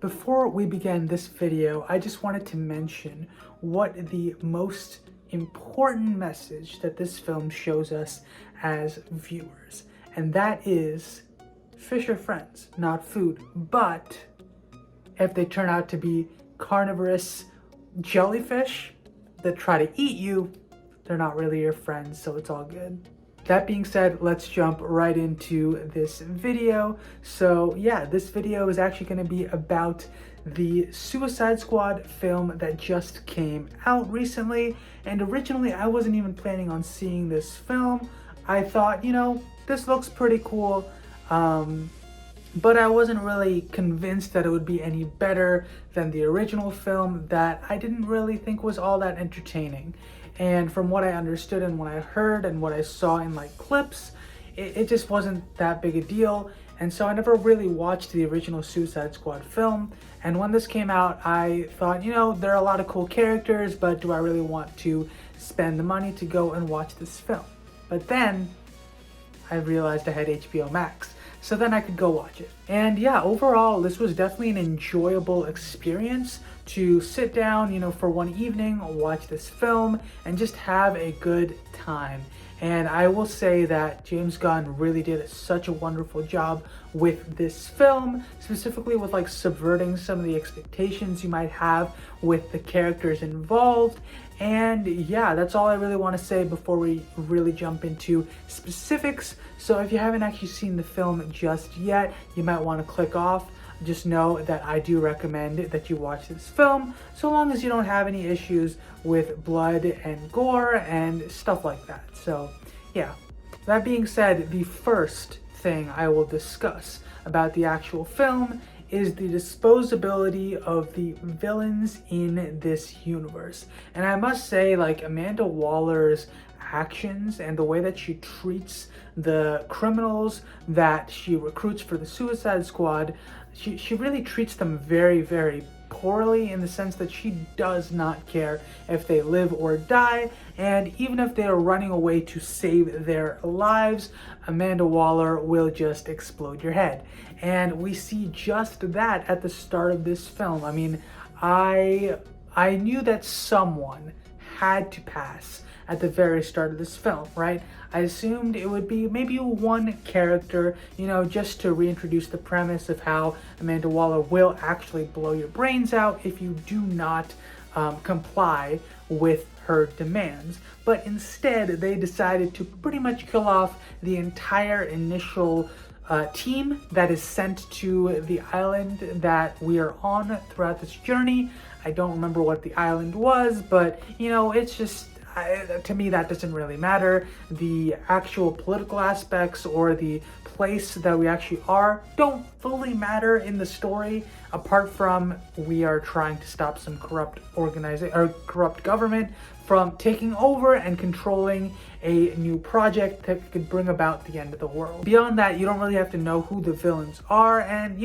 Before we begin this video, I just wanted to mention what the most important message that this film shows us as viewers, and that is fish are friends, not food. But if they turn out to be carnivorous jellyfish that try to eat you, they're not really your friends, so it's all good. That being said, let's jump right into this video. So yeah, this video is actually going to be about the Suicide Squad film that just came out recently. And originally I wasn't even planning on seeing this film. I thought, this looks pretty cool. But I wasn't really convinced that it would be any better than the original film that I didn't really think was all that entertaining. And from what I understood and what I heard and what I saw in like clips, it just wasn't that big a deal. And so I never really watched the original Suicide Squad film. And when this came out, I thought, there are a lot of cool characters, but do I really want to spend the money to go and watch this film? But then I realized I had HBO Max, so then I could go watch it. And yeah, overall, this was definitely an enjoyable experience to sit down, for one evening, watch this film, and just have a good time. And I will say that James Gunn really did such a wonderful job with this film, specifically with like subverting some of the expectations you might have with the characters involved. And yeah, that's all I really want to say before we really jump into specifics. So if you haven't actually seen the film just yet, you might want to click off. Just know that I do recommend that you watch this film, so long as you don't have any issues with blood and gore and stuff like that. So yeah, that being said, the first thing I will discuss about the actual film is the disposability of the villains in this universe. And I must say, like, Amanda Waller's actions and the way that she treats the criminals that she recruits for the Suicide Squad, she really treats them very, very poorly, in the sense that she does not care if they live or die. And even if they are running away to save their lives, Amanda Waller will just explode your head. And we see just that at the start of this film. I mean, I knew that someone had to pass at the very start of this film, right? I assumed it would be maybe one character, just to reintroduce the premise of how Amanda Waller will actually blow your brains out if you do not comply with her demands. But instead, they decided to pretty much kill off the entire initial team that is sent to the island that we are on throughout this journey. I don't remember what the island was, but it's just, to me, that doesn't really matter. The actual political aspects or the place that we actually are don't fully matter in the story, apart from we are trying to stop some corrupt government from taking over and controlling a new project that could bring about the end of the world. Beyond that, you don't really have to know who the villains are, and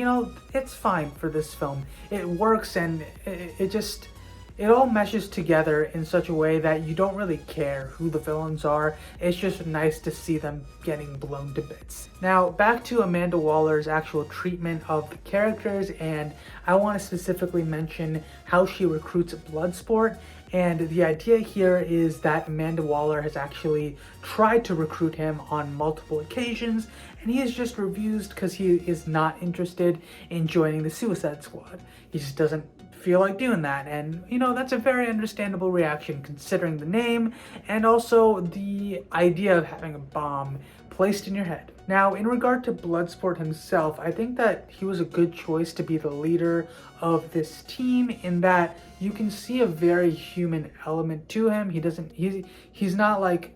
it's fine for this film. It works, and it all meshes together in such a way that you don't really care who the villains are. It's just nice to see them getting blown to bits. Now, back to Amanda Waller's actual treatment of the characters, and I want to specifically mention how she recruits Bloodsport. And the idea here is that Amanda Waller has actually tried to recruit him on multiple occasions, and he is just refused because he is not interested in joining the Suicide Squad. He just doesn't feel like doing that, and that's a very understandable reaction considering the name and also the idea of having a bomb placed in your head. Now, in regard to Bloodsport himself, I think that he was a good choice to be the leader of this team, in that you can see a very human element to him. He's not like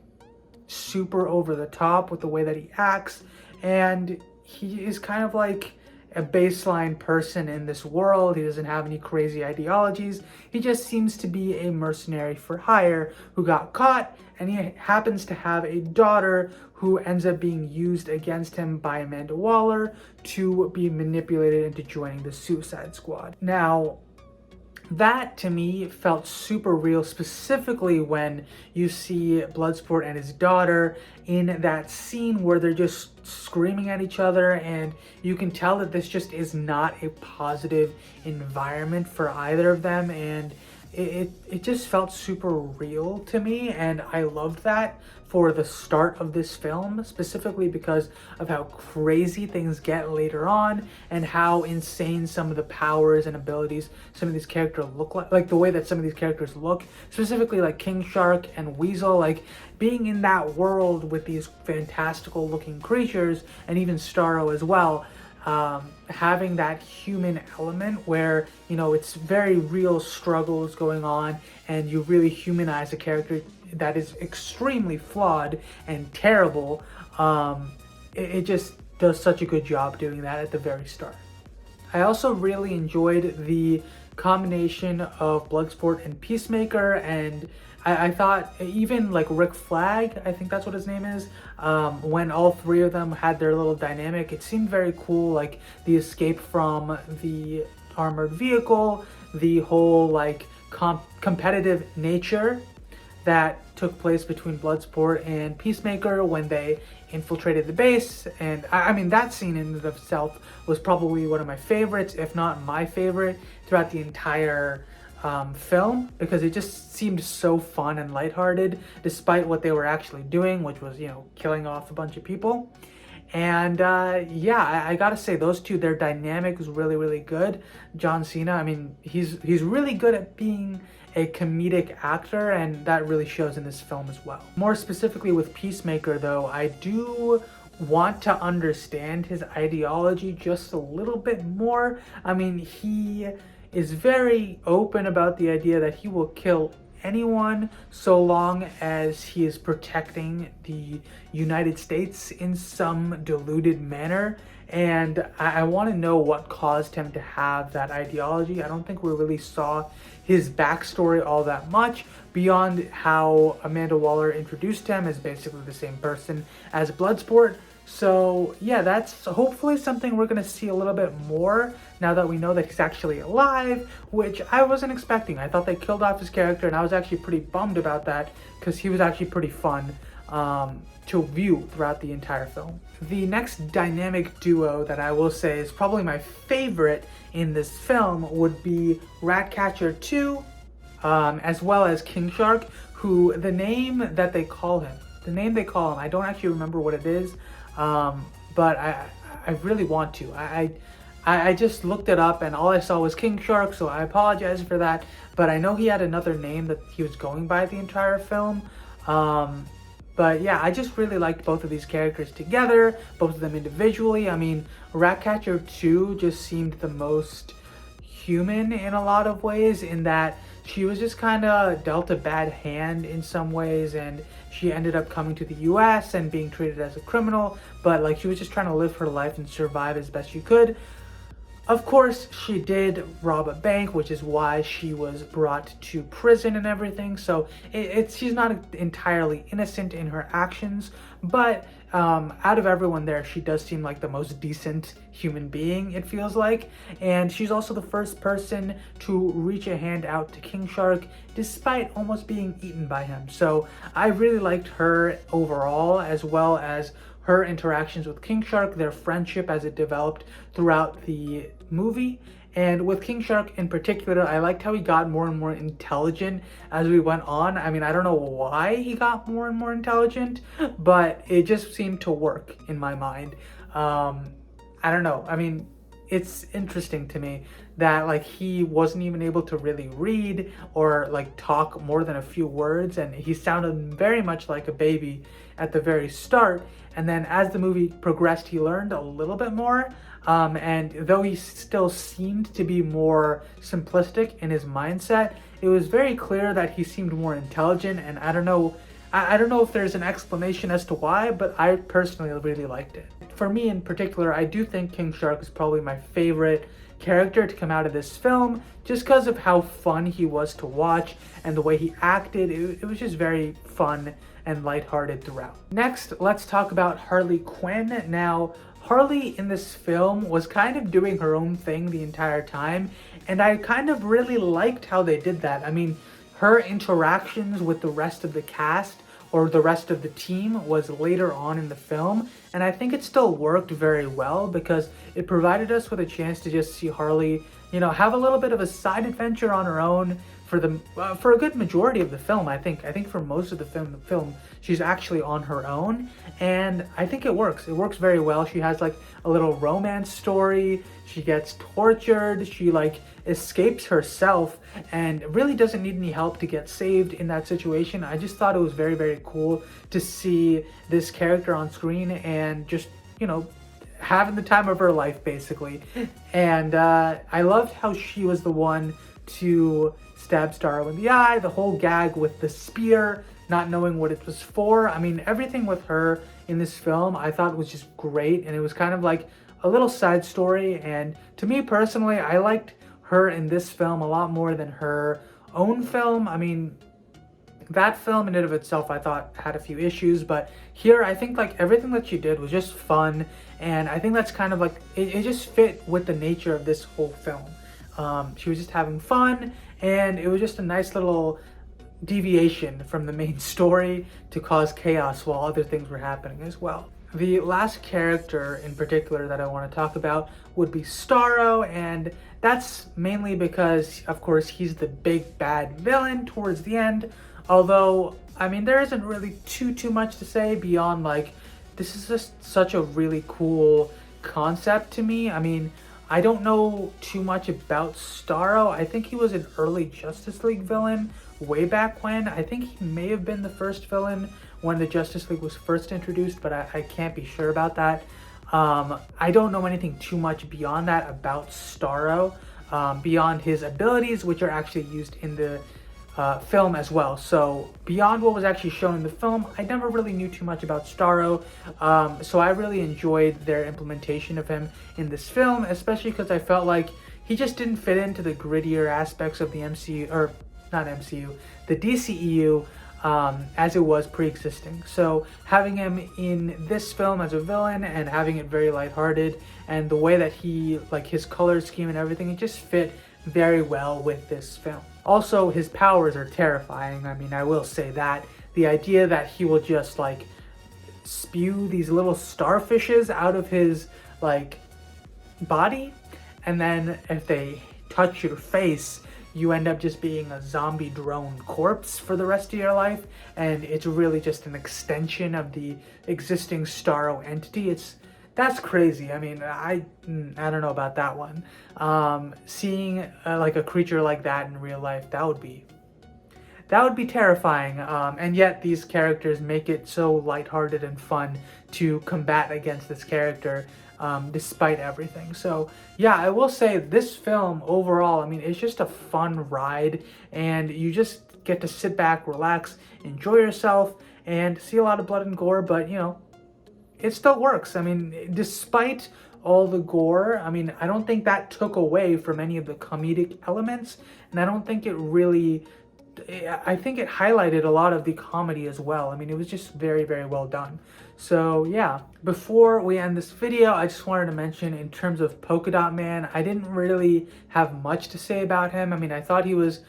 super over the top with the way that he acts, and he is kind of like a baseline person in this world. He doesn't have any crazy ideologies. He just seems to be a mercenary for hire who got caught, and he happens to have a daughter who ends up being used against him by Amanda Waller to be manipulated into joining the Suicide Squad. Now, That to me felt super real, specifically when you see Bloodsport and his daughter in that scene where they're just screaming at each other, and you can tell that this just is not a positive environment for either of them, and it just felt super real to me, and I loved that for the start of this film, specifically because of how crazy things get later on and how insane some of the powers and abilities some of these characters look like the way that some of these characters look, specifically like King Shark and Weasel, like being in that world with these fantastical looking creatures, and even Starro as well. Having that human element where, you know, it's very real struggles going on and you really humanize a character that is extremely flawed and terrible. It just does such a good job doing that at the very start. I also really enjoyed the combination of Bloodsport and Peacemaker, and I thought even like Rick Flagg, I think that's what his name is, when all three of them had their little dynamic, it seemed very cool, like the escape from the armored vehicle, the whole like competitive nature that took place between Bloodsport and Peacemaker when they infiltrated the base. And I mean, that scene in and of itself was probably one of my favorites, if not my favorite, throughout the entire film, because it just seemed so fun and lighthearted despite what they were actually doing, which was, you know, killing off a bunch of people. And yeah, I gotta say, those two, their dynamic was really, really good. John Cena, I mean, he's really good at being a comedic actor, and that really shows in this film as well. More specifically with Peacemaker though, I do want to understand his ideology just a little bit more. I mean, he is very open about the idea that he will kill anyone so long as he is protecting the United States in some diluted manner. And I want to know what caused him to have that ideology. I don't think we really saw his backstory all that much, beyond how Amanda Waller introduced him as basically the same person as Bloodsport. So yeah, that's hopefully something we're gonna see a little bit more now that we know that he's actually alive, which I wasn't expecting. I thought they killed off his character, and I was actually pretty bummed about that because he was actually pretty fun to view throughout the entire film. The next dynamic duo that I will say is probably my favorite in this film would be Ratcatcher 2, as well as King Shark, who the name they call him, I don't actually remember what it is, but I really want to. I just looked it up and all I saw was King Shark, so I apologize for that, but I know he had another name that he was going by the entire film. But yeah, I just really liked both of these characters together, both of them individually. I mean, Ratcatcher 2 just seemed the most human in a lot of ways, in that she was just kind of dealt a bad hand in some ways, and she ended up coming to the US and being treated as a criminal, but like she was just trying to live her life and survive as best she could. Of course, she did rob a bank, which is why she was brought to prison and everything. So she's not entirely innocent in her actions, but out of everyone there, she does seem like the most decent human being, it feels like. And she's also the first person to reach a hand out to King Shark, despite almost being eaten by him. So I really liked her overall, as well as her interactions with King Shark, their friendship as it developed throughout the movie. And with King Shark in particular, I liked how he got more and more intelligent as we went on. I mean, I don't know why he got more and more intelligent, but it just seemed to work in my mind. I don't know. I mean, it's interesting to me that like he wasn't even able to really read or like talk more than a few words, and he sounded very much like a baby at the very start. And then as the movie progressed, he learned a little bit more. And though he still seemed to be more simplistic in his mindset, it was very clear that he seemed more intelligent. And I don't know if there's an explanation as to why, but I personally really liked it. For me in particular, I do think King Shark is probably my favorite character to come out of this film, just because of how fun he was to watch and the way he acted. It was just very fun and lighthearted throughout. Next, let's talk about Harley Quinn. Now, Harley in this film was kind of doing her own thing the entire time, and I kind of really liked how they did that. I mean, her interactions with the rest of the cast or the rest of the team was later on in the film, and I think it still worked very well because it provided us with a chance to just see Harley, have a little bit of a side adventure on her own for a good majority of the film. I think for most of the film she's actually on her own, and I think it works. It works very well. She has like a little romance story. She gets tortured. She like escapes herself and really doesn't need any help to get saved in that situation. I just thought it was very, very cool to see this character on screen and just, having the time of her life basically. And I loved how she was the one to stab Starro in the eye, the whole gag with the spear, not knowing what it was for. I mean, everything with her in this film I thought was just great, and it was kind of like a little side story. And to me personally, I liked her in this film a lot more than her own film. I mean, that film in and of itself I thought had a few issues, but here I think like everything that she did was just fun, and I think that's kind of like it just fit with the nature of this whole film. She was just having fun, and it was just a nice little deviation from the main story to cause chaos while other things were happening as well. The last character in particular that I want to talk about would be Starro, and that's mainly because, of course, he's the big bad villain towards the end. Although, I mean, there isn't really too much to say beyond like, this is just such a really cool concept to me. I mean, I don't know too much about Starro. I think he was an early Justice League villain way back when. I think he may have been the first villain when the Justice League was first introduced, but I can't be sure about that. I don't know anything too much beyond that about Starro, beyond his abilities, which are actually used in the film as well. So beyond what was actually shown in the film, I never really knew too much about Starro. So I really enjoyed their implementation of him in this film, especially because I felt like he just didn't fit into the grittier aspects of the MCU, or not MCU, the DCEU, as it was pre-existing. So having him in this film as a villain and having it very lighthearted, and the way that he, like his color scheme and everything, it just fit very well with this film. Also, his powers are terrifying. I mean, I will say that. The idea that he will just like spew these little starfishes out of his like body, and then if they touch your face, you end up just being a zombie drone corpse for the rest of your life, and it's really just an extension of the existing Starro entity. That's crazy. I mean, I don't know about that one. Seeing like a creature like that in real life, that would be terrifying. And yet these characters make it so lighthearted and fun to combat against this character, despite everything. So yeah, I will say this film overall, I mean, it's just a fun ride, and you just get to sit back, relax, enjoy yourself, and see a lot of blood and gore, but it still works. I mean, despite all the gore, I mean, I don't think that took away from any of the comedic elements, and I don't think it really, I think it highlighted a lot of the comedy as well. I mean, it was just very, very well done. So yeah, before we end this video, I just wanted to mention in terms of Polka Dot Man, I didn't really have much to say about him. I mean, I thought he was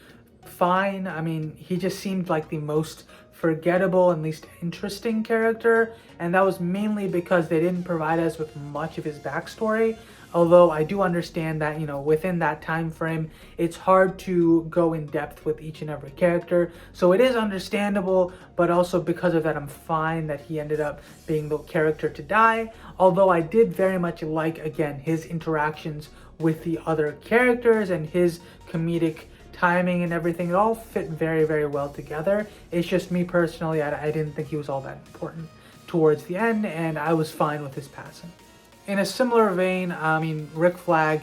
fine. I mean, he just seemed like the most forgettable and least interesting character, and that was mainly because they didn't provide us with much of his backstory. Although I do understand that, within that time frame, it's hard to go in depth with each and every character. So it is understandable, but also because of that, I'm fine that he ended up being the character to die. Although I did very much like, again, his interactions with the other characters and his comedic timing and everything. It all fit very, very well together. It's just me personally, I didn't think he was all that important towards the end, and I was fine with his passing. In a similar vein, I mean, Rick Flagg,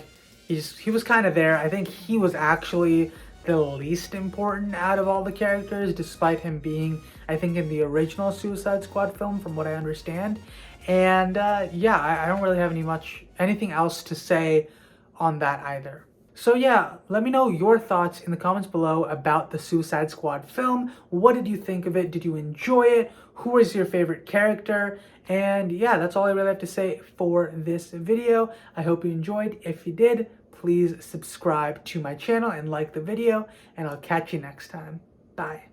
he was kind of there. I think he was actually the least important out of all the characters, despite him being, I think, in the original Suicide Squad film, from what I understand. And yeah, I don't really have anything else to say on that either. So yeah, let me know your thoughts in the comments below about the Suicide Squad film. What did you think of it? Did you enjoy it? Who was your favorite character? And yeah, that's all I really have to say for this video. I hope you enjoyed. If you did, please subscribe to my channel and like the video, and I'll catch you next time. Bye.